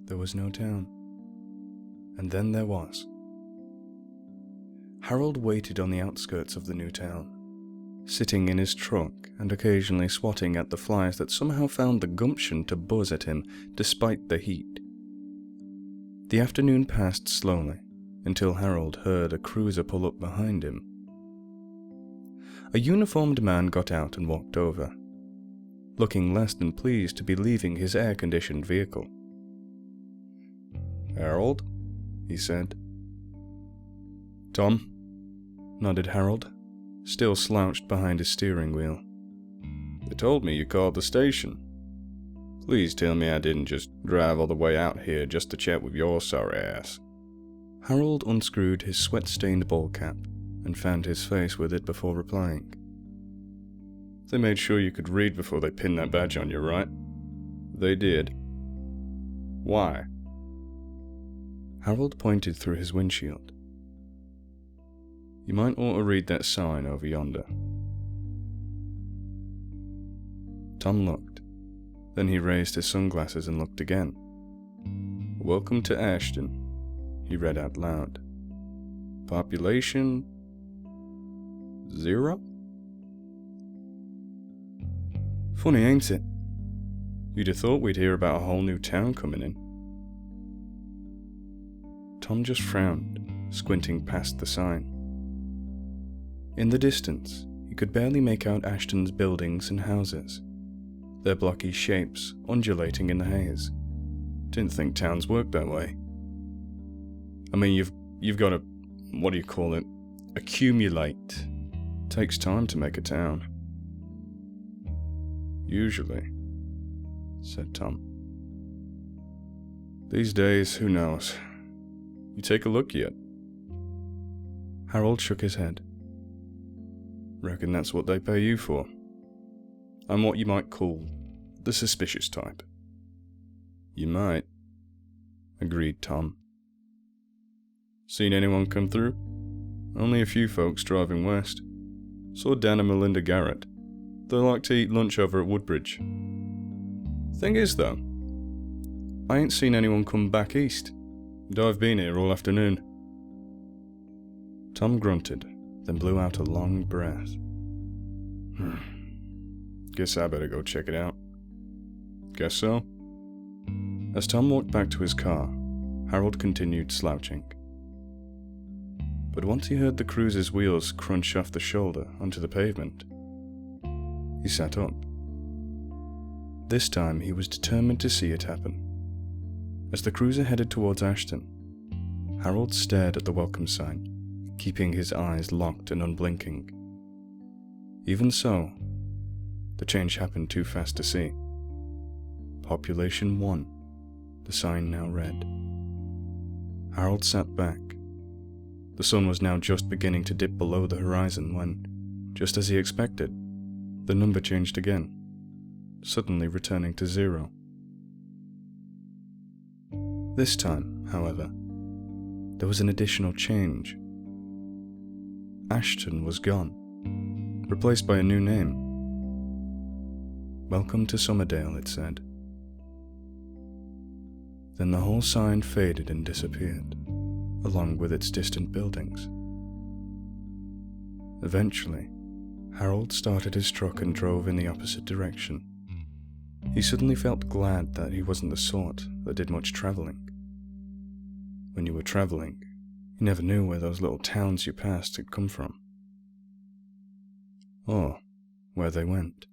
there was no town. And then there was. Harold waited on the outskirts of the new town, sitting in his truck and occasionally swatting at the flies that somehow found the gumption to buzz at him despite the heat. The afternoon passed slowly until Harold heard a cruiser pull up behind him. A uniformed man got out and walked over, looking less than pleased to be leaving his air-conditioned vehicle. "Harold?" he said. "Tom," nodded Harold, still slouched behind his steering wheel. "They told me you called the station. Please tell me I didn't just drive all the way out here just to chat with your sorry ass." Harold unscrewed his sweat-stained ball cap and fanned his face with it before replying. "They made sure you could read before they pinned that badge on you, right?" "They did." "Why?" Harold pointed through his windshield. "You might ought to read that sign over yonder." Tom looked. Then he raised his sunglasses and looked again. "Welcome to Ashton," he read out loud. "Population 0? Funny, ain't it? You'd have thought we'd hear about a whole new town coming in." Tom just frowned, squinting past the sign. In the distance, he could barely make out Ashton's buildings and houses, their blocky shapes undulating in the haze. Didn't think towns worked that way. I mean, you've got to, what do you call it, accumulate. Takes time to make a town. "Usually," said Tom. "These days, who knows? You take a look yet?" Harold shook his head. "Reckon that's what they pay you for. I'm what you might call the suspicious type." "You might," agreed Tom. "Seen anyone come through?" "Only a few folks driving west. Saw Dan and Melinda Garrett. They like to eat lunch over at Woodbridge. Thing is though, I ain't seen anyone come back east, and I've been here all afternoon." Tom grunted, then blew out a long breath. Guess I better go check it out." "Guess so." As Tom walked back to his car, Harold continued slouching. But once he heard the cruiser's wheels crunch off the shoulder onto the pavement, he sat up. This time he was determined to see it happen. As the cruiser headed towards Ashton, Harold stared at the welcome sign, keeping his eyes locked and unblinking. Even so, the change happened too fast to see. Population 1, the sign now read. Harold sat back. The sun was now just beginning to dip below the horizon when, just as he expected, the number changed again, suddenly returning to 0. This time, however, there was an additional change. Ashton was gone, replaced by a new name. "Welcome to Summerdale," it said. Then the whole sign faded and disappeared, along with its distant buildings. Eventually, Harold started his truck and drove in the opposite direction. He suddenly felt glad that he wasn't the sort that did much traveling. When you were traveling, you never knew where those little towns you passed had come from, or where they went.